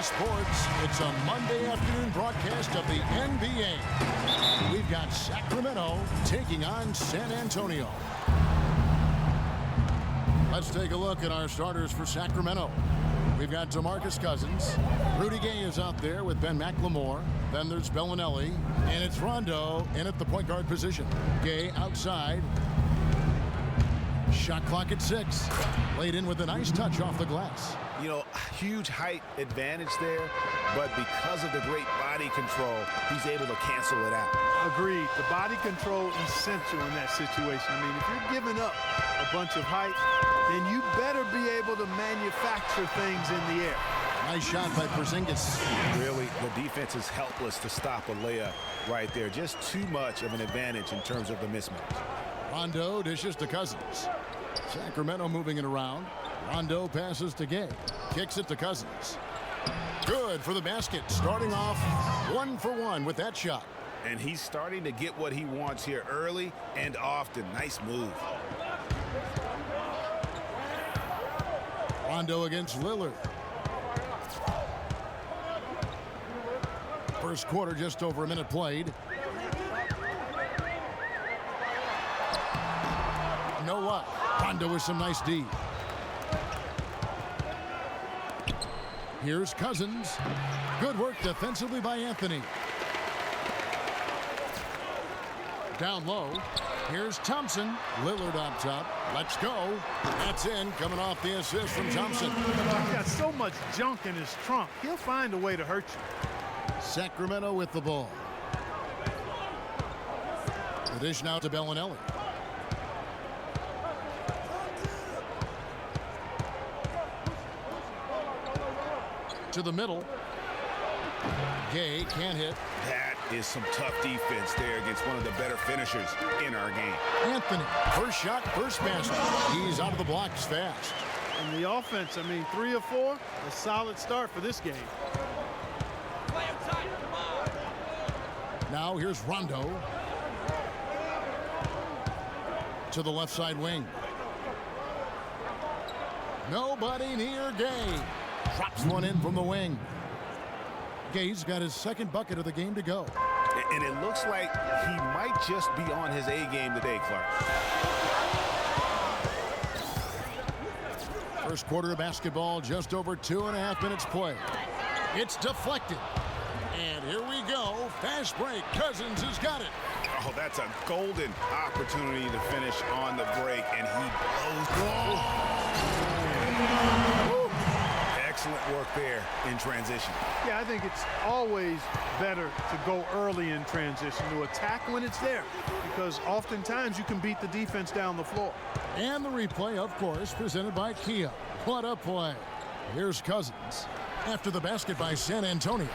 Sports. It's a Monday afternoon broadcast of the NBA. We've got Sacramento taking on San Antonio. Let's take a look at our starters for Sacramento. We've got DeMarcus Cousins. Rudy Gay is out there with Ben McLemore. Then there's Bellinelli. And it's Rondo in at the point guard position. Gay outside. Shot clock at 6. Laid in with a nice touch off the glass. You know, huge height advantage there, but because of the great body control, he's able to cancel it out. Agreed. The body control essential in that situation. I mean, if you're giving up a bunch of height, then you better be able to manufacture things in the air. Nice shot by Porzingis. Really, the defense is helpless to stop a layup right there. Just too much of an advantage in terms of the mismatch. Rondo dishes to Cousins. Sacramento moving it around. Rondo passes to Gay. Kicks it to Cousins. Good for the basket. Starting off 1 for 1 with that shot. And he's starting to get what he wants here early and often. Nice move. Rondo against Lillard. First quarter, just over a minute played. No luck. Rondo with some nice D. Here's Cousins. Good work defensively by Anthony. Down low. Here's Thompson. Lillard on top. Let's go. That's in. Coming off the assist from Thompson. He's got so much junk in his trunk. He'll find a way to hurt you. Sacramento with the ball. The dish now to Bellinelli. To the middle. Gay can't hit. That is some tough defense there against one of the better finishers in our game. Anthony, first shot, first basket. He's out of the blocks fast. And the offense, I mean, 3 of 4, a solid start for this game. Now here's Rondo. To the left side wing. Nobody near Gay. Drops one in from the wing. Gay's got his second bucket of the game to go. And it looks like he might just be on his A game today, Clark. First quarter of basketball, just over 2.5 minutes played. It's deflected. And here we go. Fast break. Cousins has got it. Oh, that's a golden opportunity to finish on the break, and he blows. Excellent work there in transition. Yeah, I think it's always better to go early in transition, to attack when it's there, because oftentimes you can beat the defense down the floor. And the replay, of course, presented by Kia. What a play. Here's Cousins. After the basket by San Antonio.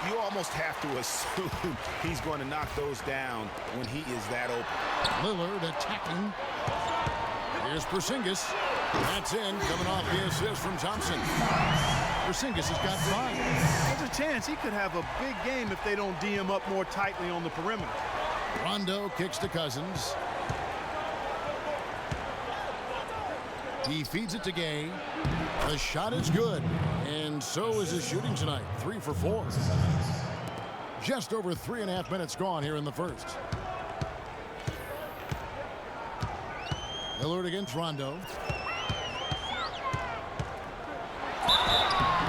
You almost have to assume he's going to knock those down when he is that open. Lillard attacking. Here's Porzingis. That's in, coming off the assist from Thompson. Porzingis has got 5. There's a chance he could have a big game if they don't D him up more tightly on the perimeter. Rondo kicks to Cousins. He feeds it to Gay. The shot is good, and so is his shooting tonight. 3 for 4. Just over 3.5 minutes gone here in the first. Lillard against Rondo.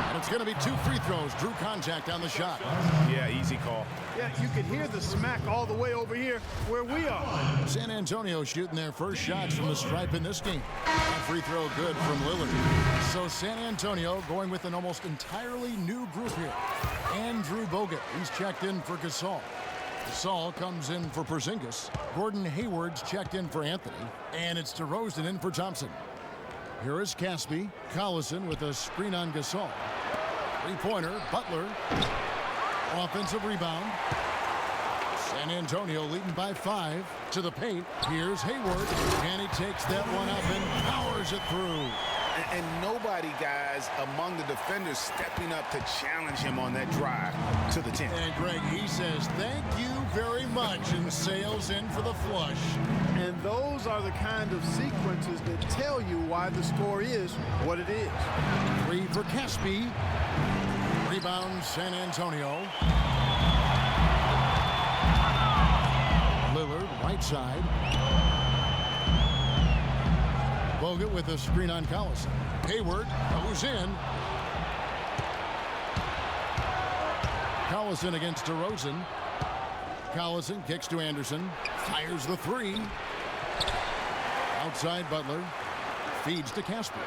And it's going to be 2 free throws. Drew contact on the shot. Yeah, easy call. Yeah, you can hear the smack all the way over here where we are. San Antonio shooting their first shots from the stripe in this game. That free throw good from Lillard. So San Antonio going with an almost entirely new group here. Andrew Bogut, he's checked in for Gasol. Gasol comes in for Porzingis. Gordon Hayward's checked in for Anthony. And it's DeRozan in for Thompson. Here is Caspi. Collison with a screen on Gasol. Three-pointer, Butler. Offensive rebound. San Antonio leading by 5 to the paint. Here's Hayward, and he takes that one up and powers it through. And nobody, guys, among the defenders stepping up to challenge him on that drive to the 10. And Greg, he says, thank you very much, and sails in for the flush. And those are the kind of sequences that tell you why the score is what it is. 3 for Caspi. Rebound, San Antonio. Lillard, right side. Bogut with a screen on Collison. Hayward goes in. Collison against DeRozan. Collison kicks to Anderson. Fires the three. Outside Butler. Feeds to Casper.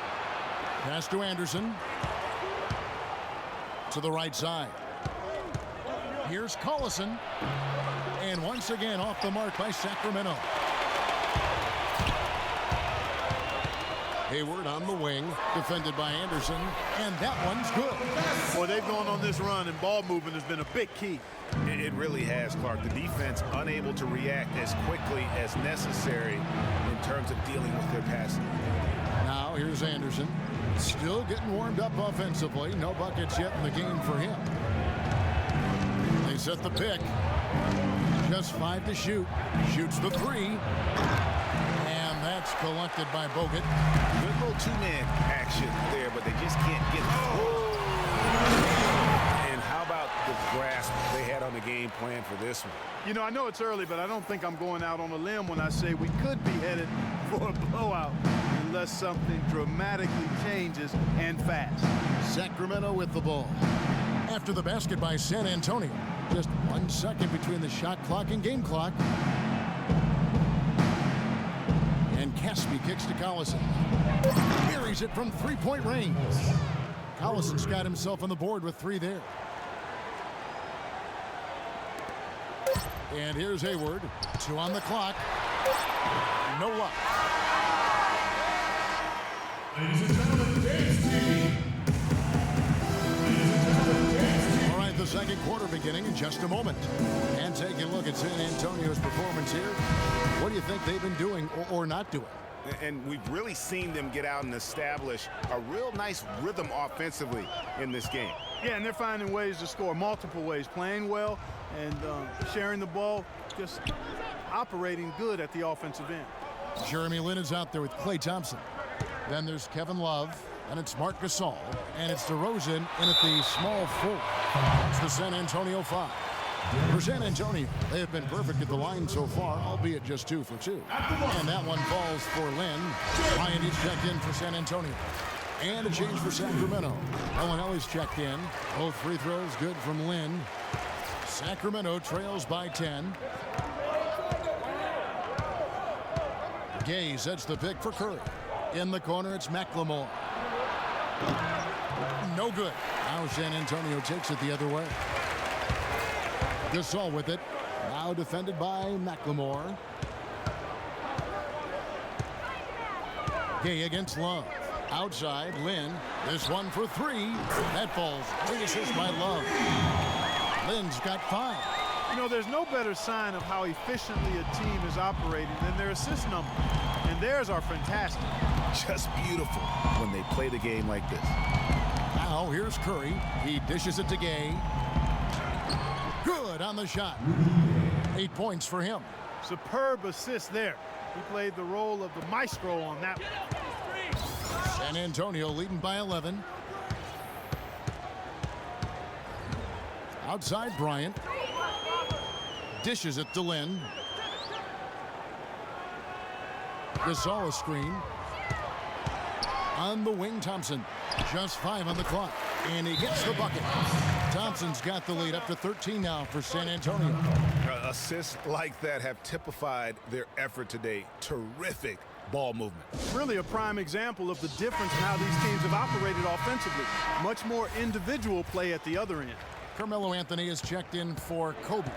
Pass to Anderson. To the right side. Here's Collison. And once again off the mark by Sacramento. Hayward on the wing, defended by Anderson, and that one's good. Boy, they've gone on this run, and ball movement has been a big key. It really has, Clark. The defense unable to react as quickly as necessary in terms of dealing with their passing. Now here's Anderson, still getting warmed up offensively. No buckets yet in the game for him. They set the pick. Just 5 to shoot. Shoots the three. That's collected by Bogut. Good little two-man action there, but they just can't get it. And how about the grasp they had on the game plan for this one? You know, I know it's early, but I don't think I'm going out on a limb when I say we could be headed for a blowout unless something dramatically changes and fast. Sacramento with the ball. After the basket by San Antonio. Just 1 second between the shot clock and game clock. Caspi kicks to Collison. Buries it from three-point range. Collison's got himself on the board with 3 there. And here's Hayward. 2 on the clock. No luck. Ladies and gentlemen, today's team. All right, the second quarter beginning in just a moment. And taking a look at San Antonio's performance here. What do you think they've been doing or not doing? And we've really seen them get out and establish a real nice rhythm offensively in this game. Yeah, and they're finding ways to score multiple ways, playing well and sharing the ball, just operating good at the offensive end. Jeremy Lin is out there with Klay Thompson. Then there's Kevin Love, and it's Marc Gasol, and it's DeRozan in at the small 4. It's the San Antonio 5. For San Antonio, they have been perfect at the line so far, albeit just 2 for 2. And that one falls for Lin. Bryant is checked in for San Antonio. And a change for Sacramento. Bellinelli's checked in. Both free throws good from Lin. Sacramento trails by 10. Gay sets the pick for Curry. In the corner, it's McLemore. No good. Now San Antonio takes it the other way. Gasol with it. Now defended by McLemore. Gay against Love. Outside, Lin. This one for 3. That falls. Big assist by Love. Lin's got 5. You know, there's no better sign of how efficiently a team is operating than their assist number. And theirs are fantastic. Just beautiful when they play the game like this. Now here's Curry. He dishes it to Gay. Good on the shot. 8 points for him. Superb assist there. He played the role of the maestro on that one. San Antonio leading by 11. Outside Bryant. Dishes it to Lin. Gasol a screen. On the wing, Thompson. Just 5 on the clock. And he gets the bucket. Thompson's got the lead up to 13 now for San Antonio. Assists like that have typified their effort today. Terrific ball movement. Really a prime example of the difference in how these teams have operated offensively. Much more individual play at the other end. Carmelo Anthony is checked in for Kobe.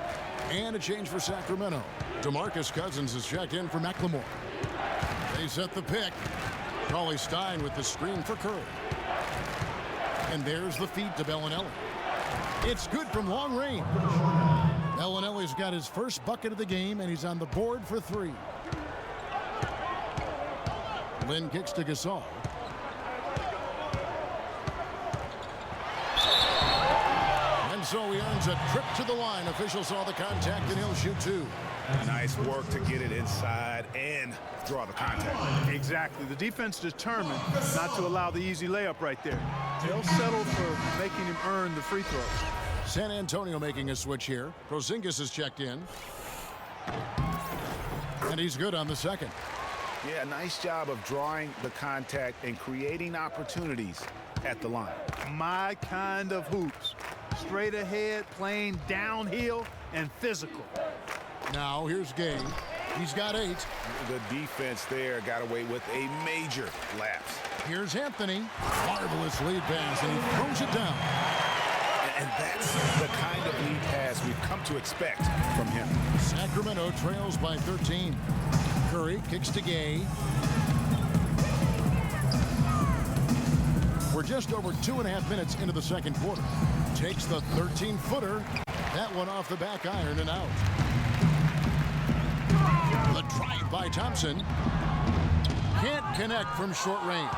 And a change for Sacramento. DeMarcus Cousins is checked in for McLemore. They set the pick. Cauley Stein with the screen for Curry. And there's the feed to Bellinelli. It's good from long range. Bellinelli's got his first bucket of the game, and he's on the board for 3. Lin kicks to Gasol. And so he earns a trip to the line. Officials saw the contact, and he'll shoot 2. Nice work to get it inside and draw the contact. Exactly. The defense determined not to allow the easy layup right there. They'll settle for making him earn the free throw. San Antonio making a switch here. Porzingis is checked in. And he's good on the second. Yeah, nice job of drawing the contact and creating opportunities at the line. My kind of hoops. Straight ahead, playing downhill, and physical. Now here's Gay. He's got 8. The defense there got away with a major lapse. Here's Anthony. Marvelous lead pass, and he throws it down. And that's the kind of lead pass we've come to expect from him. Sacramento trails by 13. Curry kicks to Gay. We're just over 2.5 minutes into the second quarter. Takes the 13-footer. That one off the back iron and out. The drive by Thompson. Can't connect from short range.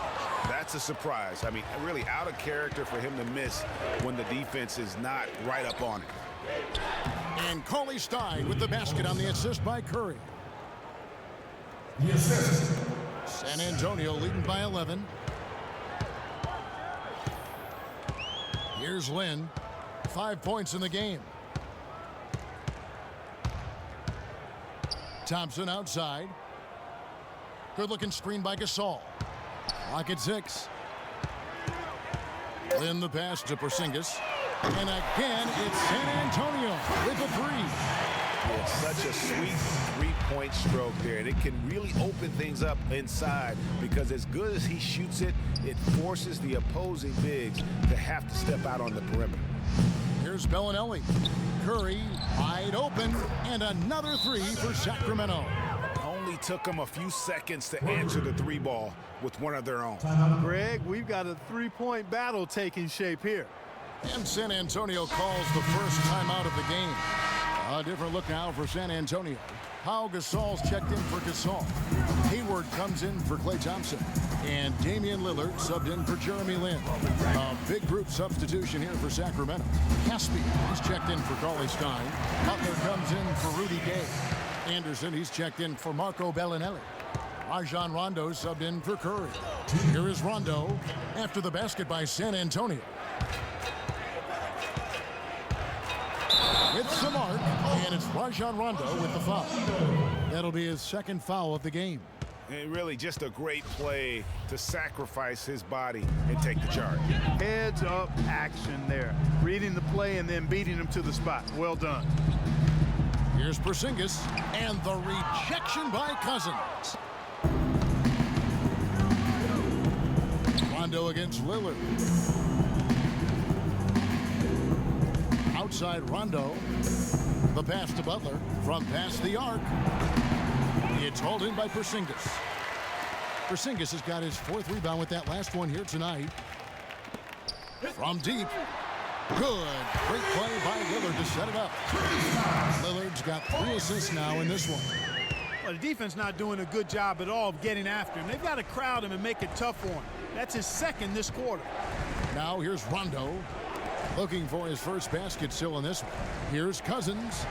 That's a surprise. I mean, really out of character for him to miss when the defense is not right up on it. And Cauley Stein with the basket on the assist by Curry. The assist. San Antonio leading by 11. Here's Lynn. 5 points in the game. Thompson outside. Good-looking screen by Gasol. Lock at 6. Lynn the pass to Porzingis. And again, it's San Antonio with a 3. Yeah, such a sweet three-point stroke there. And it can really open things up inside because as good as he shoots it, it forces the opposing bigs to have to step out on the perimeter. Here's Bellinelli. Curry wide open, and another 3 for Sacramento. Only took them a few seconds to answer the 3 ball with one of their own. Greg, we've got a three-point battle taking shape here. And San Antonio calls the first timeout of the game. A different look now for San Antonio. Pau Gasol's checked in for Gasol. Hayward comes in for Klay Thompson. And Damian Lillard subbed in for Jeremy Lin. A big group substitution here for Sacramento. Caspi is checked in for Cauley Stein. Butler comes in for Rudy Gay. Anderson, he's checked in for Marco Bellinelli. Rajon Rondo subbed in for Curry. Here is Rondo after the basket by San Antonio. It's the mark, and it's Rajon Rondo with the foul. That'll be his second foul of the game. And really just a great play to sacrifice his body and take the charge. Heads up action there. Reading the play and then beating him to the spot. Well done. Here's Porzingis, and the rejection by Cousins. Rondo against Lillard. Outside Rondo. The pass to Butler from past the arc. It's hauled in by Porzingis. Porzingis has got his 4th rebound with that last one here tonight. From deep. Good. Great play by Lillard to set it up. Lillard's got 3 assists now in this one. Well, the defense not doing a good job at all of getting after him. They've got to crowd him and make it tough for him. That's his 2nd this quarter. Now here's Rondo. Looking for his first basket still in this one. Here's Cousins.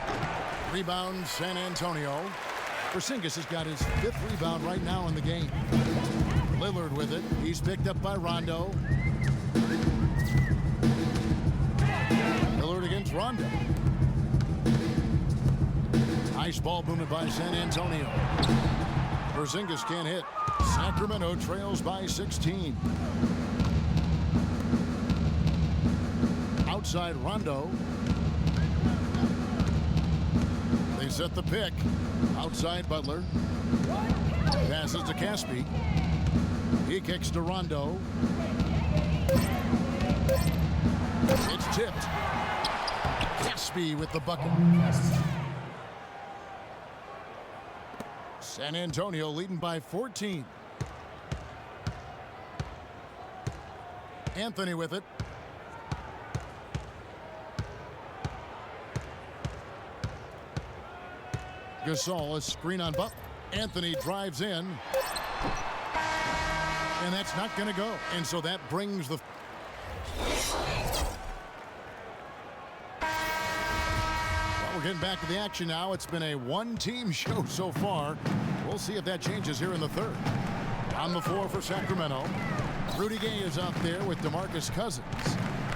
Rebound San Antonio. Porzingis has got his 5th rebound right now in the game. Lillard with it. He's picked up by Rondo. Lillard against Rondo. Nice ball movement by San Antonio. Porzingis can't hit. Sacramento trails by 16. Outside Rondo. They set the pick. Outside Butler. Passes to Caspi. He kicks to Rondo. It's tipped. Caspi with the bucket. San Antonio leading by 14. Anthony with it. Gasol, a screen on Butler. Anthony drives in. And that's not going to go. And so that brings the... Well, we're getting back to the action now. It's been a one-team show so far. We'll see if that changes here in the third. On the floor for Sacramento. Rudy Gay is out there with DeMarcus Cousins.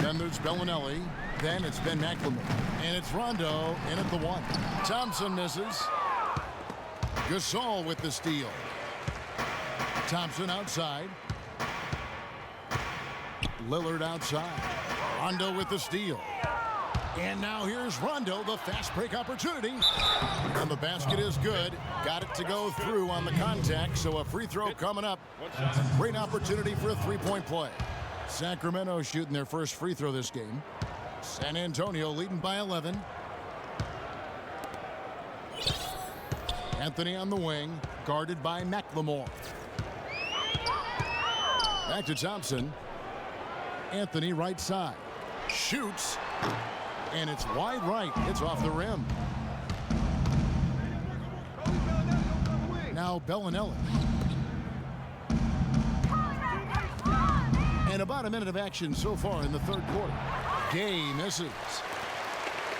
Then there's Bellinelli. Then it's Ben McLemore. And it's Rondo in at the 1. Thompson misses. Gasol with the steal. Thompson outside. Lillard outside. Rondo with the steal. And now here's Rondo, the fast break opportunity. And the basket is good. Got it to go through on the contact, so a free throw coming up. Great opportunity for a three-point play. Sacramento shooting their first free throw this game. San Antonio leading by 11. Anthony on the wing, guarded by McLemore. Back to Thompson. Anthony right side. Shoots. And it's wide right. It's off the rim. Now Bellinelli. And about a minute of action so far in the third quarter. Gay misses.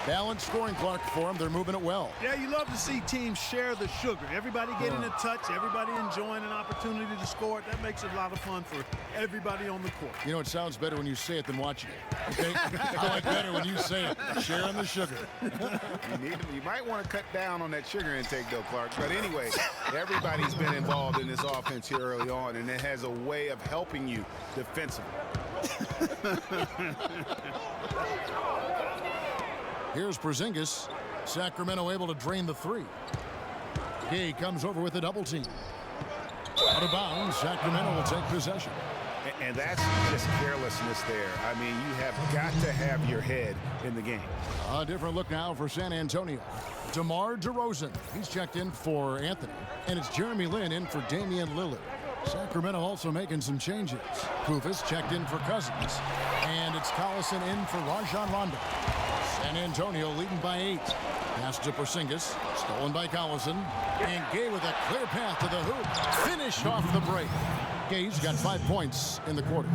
Balanced scoring clock for them. They're moving it well. Yeah, you love to see teams share the sugar. Everybody getting a touch, everybody enjoying an opportunity to score it. That makes it a lot of fun for everybody on the court. You know, it sounds better when you say it than watching it. Okay? I like better when you say it. Sharing the sugar. You might want to cut down on that sugar intake, though, Clark. But anyway, everybody's been involved in this offense here early on, and it has a way of helping you defensively. Here's Porzingis. Sacramento able to drain the 3. Gay comes over with a double team. Out of bounds, Sacramento will take possession. And that's just carelessness there. I mean, you have got to have your head in the game. A different look now for San Antonio. DeMar DeRozan. He's checked in for Anthony. And it's Jeremy Lin in for Damian Lillard. Sacramento also making some changes. Kufis checked in for Cousins. And it's Collison in for Rajon Rondo. San Antonio leading by 8. Pass to Porzingis. Stolen by Collison. And Gay with a clear path to the hoop. Finished off the break. Gay's got 5 points in the quarter.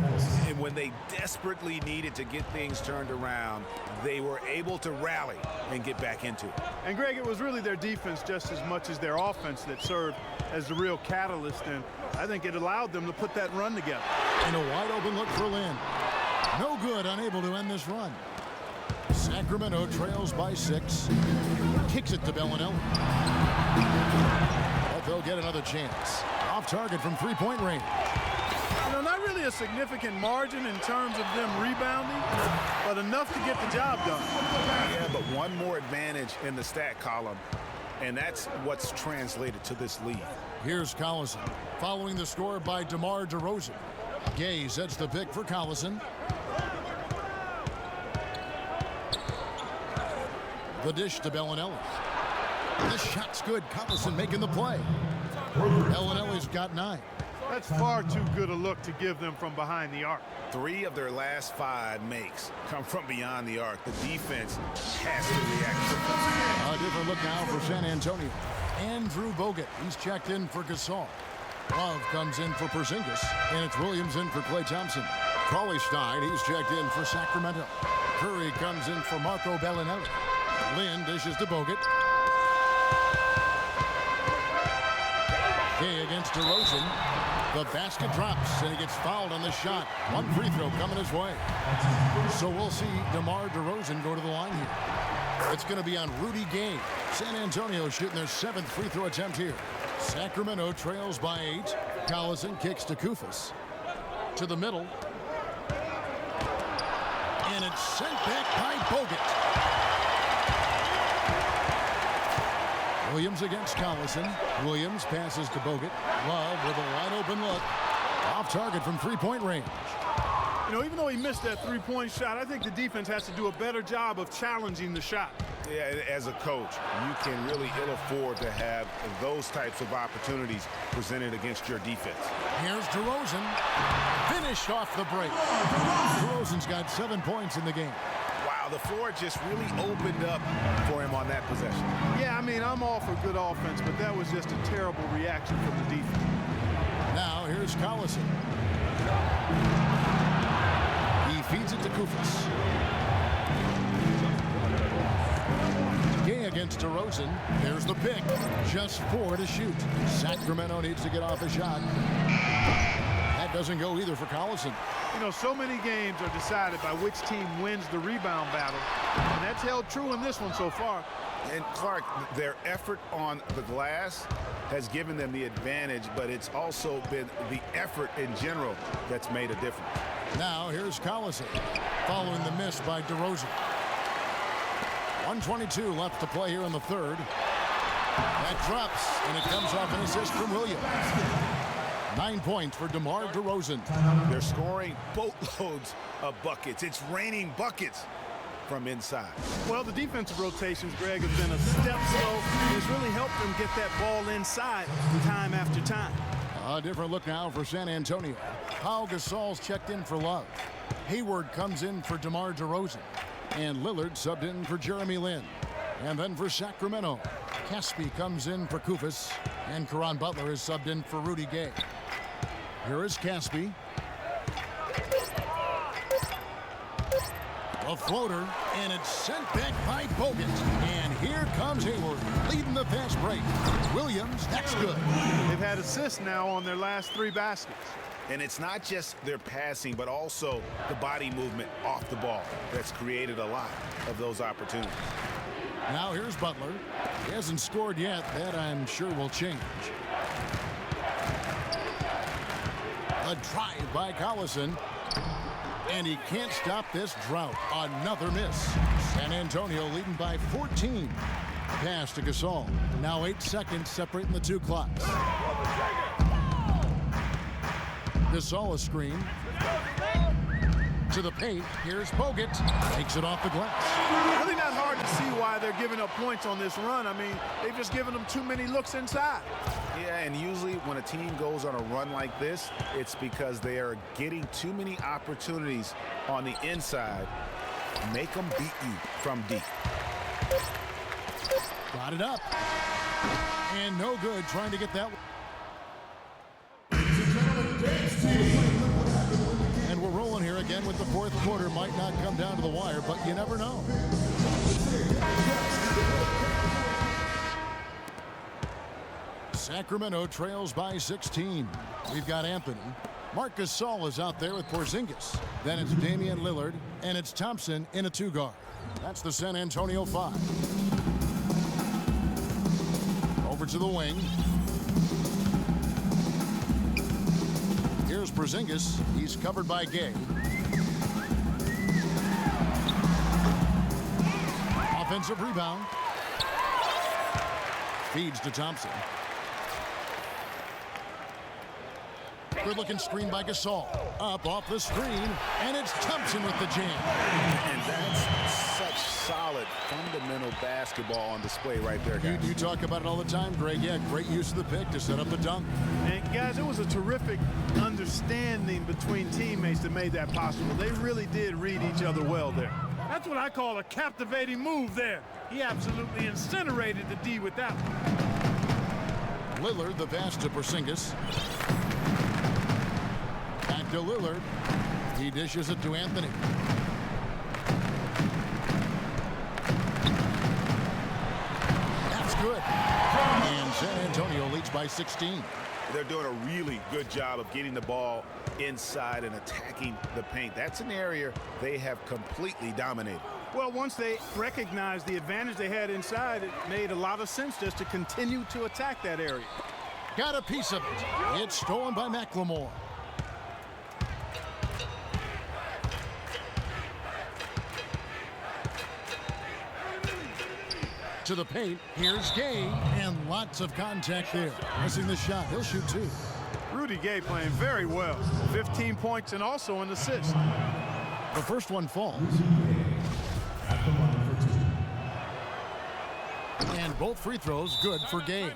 And when they desperately needed to get things turned around, they were able to rally and get back into it. And Greg, it was really their defense just as much as their offense that served as the real catalyst, and I think it allowed them to put that run together. And a wide open look for Lin. No good, unable to end this run. Sacramento trails by 6. Kicks it to Bellinelli. But they'll get another chance. Off target from three-point range. You know, not really a significant margin in terms of them rebounding, but enough to get the job done. Yeah, but one more advantage in the stat column, and that's what's translated to this lead. Here's Collison, following the score by DeMar DeRozan. Gay sets the pick for Collison. The dish to Bellinelli. This shot's good. Collison making the play. Bellinelli's got 9. That's far too good a look to give them from behind the arc. 3 of their last 5 makes come from beyond the arc. The defense has to react. A different look now for San Antonio. Andrew Bogut. He's checked in for Gasol. Love comes in for Porzingis. And it's Williams in for Klay Thompson. Cauley Stein, he's checked in for Sacramento. Curry comes in for Marco Bellinelli. Lin dishes to Bogut. Gay against DeRozan. The basket drops, and he gets fouled on the shot. One free throw coming his way. So we'll see DeMar DeRozan go to the line here. It's going to be on Rudy Gay. San Antonio shooting their 7th free throw attempt here. Sacramento trails by 8. Collison kicks to Kufis. To the middle. And it's sent back by Bogut. Williams against Collison. Williams passes to Bogut. Love with a wide open look. Off target from three-point range. You know, even though he missed that three-point shot, I think the defense has to do a better job of challenging the shot. Yeah, as a coach, you can really ill afford to have those types of opportunities presented against your defense. Here's DeRozan. Finished off the break. DeRozan's got 7 points in the game. Wow, the floor just really opened up for him on that possession. Yeah, I mean, I'm all for good offense, but that was just a terrible reaction from the defense. Now here's Collison. He feeds it to Kufis. Gay against DeRozan. There's the pick. Just 4 to shoot. Sacramento needs to get off a shot. That doesn't go either for Collison. You know, so many games are decided by which team wins the rebound battle, and that's held true in this one so far. And Clark, their effort on the glass has given them the advantage, but it's also been the effort in general that's made a difference. Now here's Collison following the miss by DeRozan. 1:22 left to play here in the third. That drops, and it comes off an assist from Williams. 9 points for DeMar DeRozan. They're scoring boatloads of buckets. It's raining buckets from inside. Well, the defensive rotations, Greg, have been a step slow. It's really helped them get that ball inside time after time. A different look now for San Antonio. Pau Gasol's checked in for Love. Hayward comes in for DeMar DeRozan. And Lillard subbed in for Jeremy Lin. And then for Sacramento, Caspi comes in for Kufis. And Caron Butler is subbed in for Rudy Gay. Here is Caspi. A floater, and it's sent back by Bogut. And here comes Hayward, leading the fast break. Williams, that's good. They've had assists now on their last 3 baskets. And it's not just their passing, but also the body movement off the ball that's created a lot of those opportunities. Now here's Butler. He hasn't scored yet. That I'm sure will change. A drive by Collison. And he can't stop this drought. Another miss. San Antonio leading by 14. Pass to Gasol. Now 8 seconds separating the 2 clocks. Gasol a screen. To the paint. Here's Bogut. Takes it off the glass. Really not hard to see why they're giving up points on this run. I mean, they've just given them too many looks inside. Yeah, and usually when a team goes on a run like this, it's because they are getting too many opportunities on the inside. Make them beat you from deep. Got it up. And no good trying to get that. And we're rolling here again with the fourth quarter. Might not come down to the wire, but you never know. Sacramento trails by 16. We've got Anthony. Marc Gasol is out there with Porzingis. Then it's Damian Lillard, and it's Thompson in a 2-guard. That's the San Antonio 5. Over to the wing. Here's Porzingis. He's covered by Gay. Offensive rebound. Feeds to Thompson. Good-looking screen by Gasol. Up off the screen, and it's Thompson with the jam. And that's such solid, fundamental basketball on display right there, guys. You talk about it all the time, Greg. Yeah, great use of the pick to set up the dunk. And, guys, it was a terrific understanding between teammates that made that possible. They really did read each other well there. That's what I call a captivating move there. He absolutely incinerated the D with that one. Lillard, the pass to Porzingis. Back to Lillard. He dishes it to Anthony. That's good. And San Antonio leads by 16. They're doing a really good job of getting the ball inside and attacking the paint. That's an area they have completely dominated. Well, once they recognized the advantage they had inside, it made a lot of sense just to continue to attack that area. Got a piece of it. It's stolen by McLemore. To the paint. Here's Gay, and lots of contact there. Missing the shot. He'll shoot 2. Rudy Gay playing very well. 15 points and also an assist. The first one falls. And both free throws good for Gay.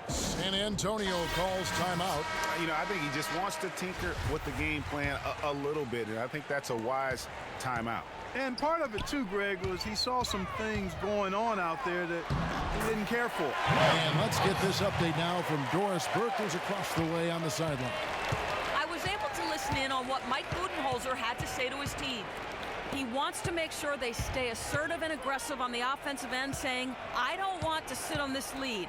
San Antonio calls timeout. You know, I think he just wants to tinker with the game plan a little bit, and I think that's a wise timeout. And part of it, too, Greg, was he saw some things going on out there that he didn't care for. And let's get this update now from Doris Burke, who's across the way on the sideline. I was able to listen in on what Mike Budenholzer had to say to his team. He wants to make sure they stay assertive and aggressive on the offensive end, saying, I don't want to sit on this lead.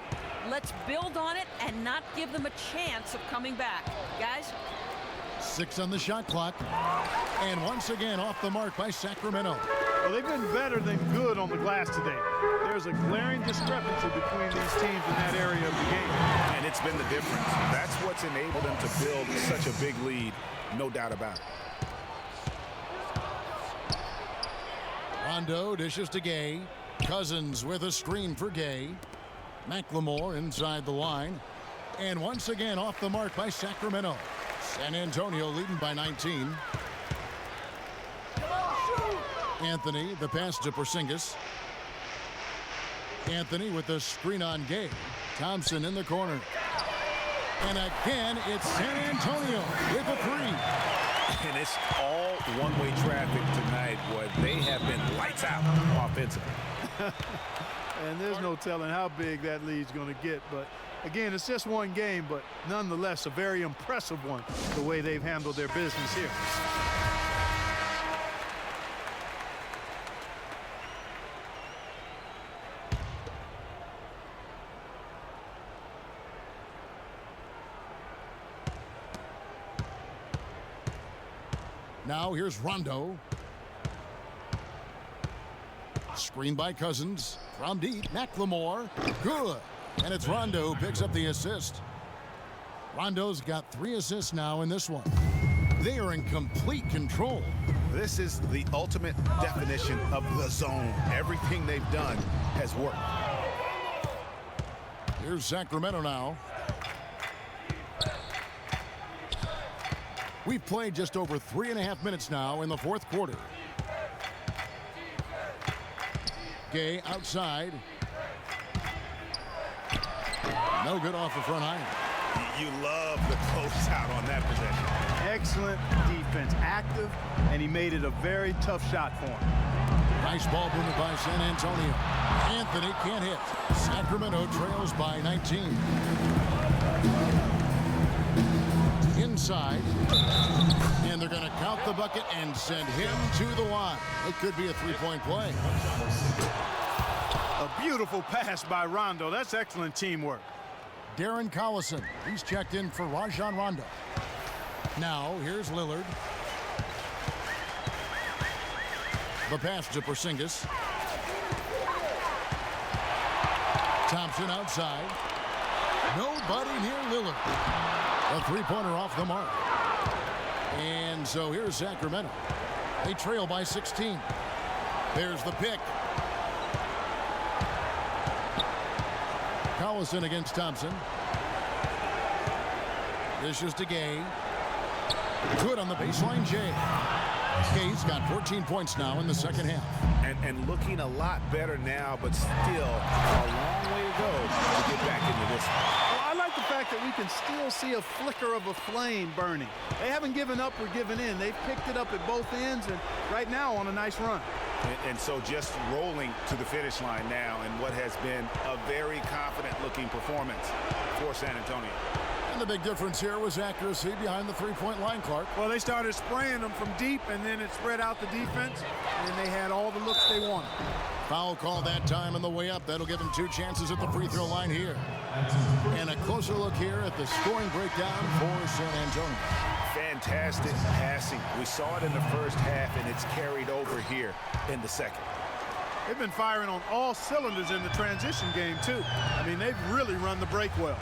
Let's build on it and not give them a chance of coming back. Guys? 6 on the shot clock. And once again off the mark by Sacramento. Well, they've been better than good on the glass today. There's a glaring discrepancy between these teams in that area of the game. And it's been the difference. That's what's enabled them to build such a big lead, no doubt about it. Rondo dishes to Gay. Cousins with a screen for Gay. McLemore inside the line. And once again off the mark by Sacramento. San Antonio leading by 19. Anthony, the pass to Porzingis. Anthony with the screen on Gay. Thompson in the corner. And again, it's San Antonio with a 3. And it's all one-way traffic tonight, boy. They have been lights out offensively. And there's no telling how big that lead's going to get. But, again, it's just one game, but nonetheless a very impressive one, the way they've handled their business here. Now here's Rondo. Screen by Cousins. From deep, McLemore. Good. And it's Rondo who picks up the assist. Rondo's got 3 assists now in this one. They are in complete control. This is the ultimate definition of the zone. Everything they've done has worked. Here's Sacramento now. We've played just over 3.5 minutes now in the fourth quarter. Gay outside. No good off the front iron. You love the closeout on that possession. Excellent defense, active, and he made it a very tough shot for him. Nice ball movement by San Antonio. Anthony can't hit. Sacramento trails by 19. Inside. And they're going to count the bucket and send him to the line. It could be a 3-point play. A beautiful pass by Rondo. That's excellent teamwork. Darren Collison. He's checked in for Rajon Rondo. Now, here's Lillard. The pass to Porzingis. Thompson outside. Nobody near Lillard. A 3-pointer off the mark. And so here's Sacramento. They trail by 16. There's the pick. Collison against Thompson. Dishes to Gay. Good on the baseline, Jay. Gay's got 14 points now in the second half. And looking a lot better now, but still a long way to go to get back into this one. Well, I like the fact that we can still see a flicker of a flame burning. They haven't given up or given in. They've picked it up at both ends and right now on a nice run. And so just rolling to the finish line now in what has been a very confident-looking performance for San Antonio. And the big difference here was accuracy behind the 3-point line, Clark. Well, they started spraying them from deep, and then it spread out the defense, and they had all the looks they wanted. Foul call that time on the way up. That'll give them 2 chances at the free throw line here. And a closer look here at the scoring breakdown for San Antonio. Fantastic passing. We saw it in the first half, and it's carried over here in the second. They've been firing on all cylinders in the transition game, too. I mean, they've really run the break well.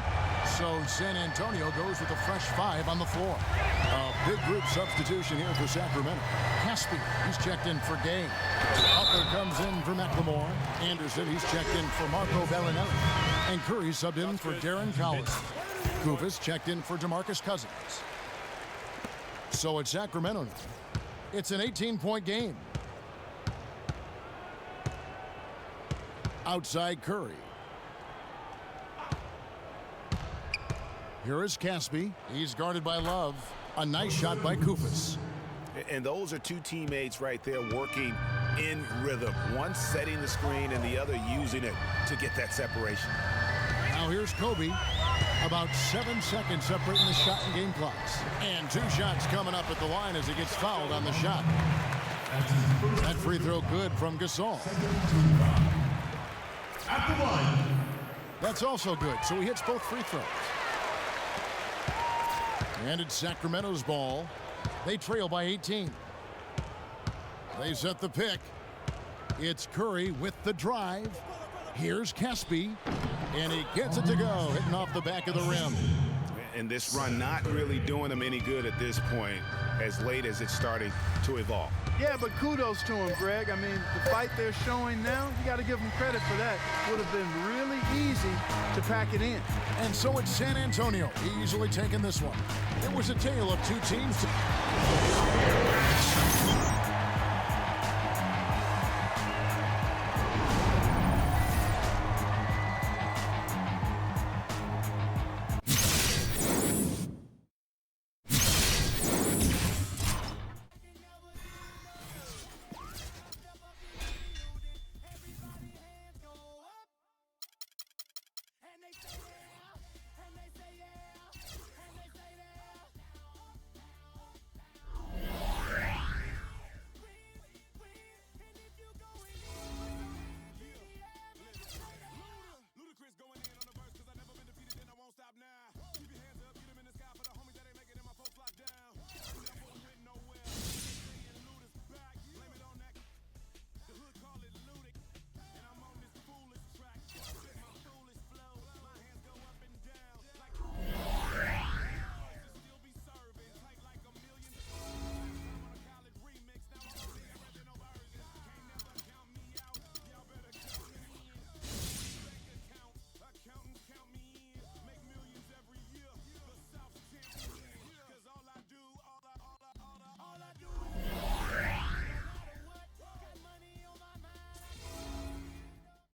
So San Antonio goes with a fresh 5 on the floor. A big group substitution here for Sacramento. Caspi, he's checked in for Gay. Butler comes in for McLemore. Anderson, he's checked in for Marco Bellinelli. And Curry subbed in for Darren Collison. Kufis checked in for DeMarcus Cousins. So it's Sacramento now. It's an 18-point game. Outside Curry. Here is Caspi. He's guarded by Love. A nice shot by Kufis. And those are 2 teammates right there working in rhythm. One setting the screen and the other using it to get that separation. Now here's Kobe. About 7 seconds separating the shot and game clocks. And 2 shots coming up at the line as he gets fouled on the shot. That free throw good from Gasol. At the line. That's also good, so he hits both free throws. And it's Sacramento's ball. They trail by 18. They set the pick. It's Curry with the drive. Here's Caspi, and he gets it to go, hitting off the back of the rim. And this run not really doing him any good at this point, as late as it's starting to evolve. Yeah, but kudos to him, Greg. I mean, the fight they're showing now, you got to give them credit for that. Would have been really easy to pack it in. And so it's San Antonio easily taking this one. It was a tale of two teams.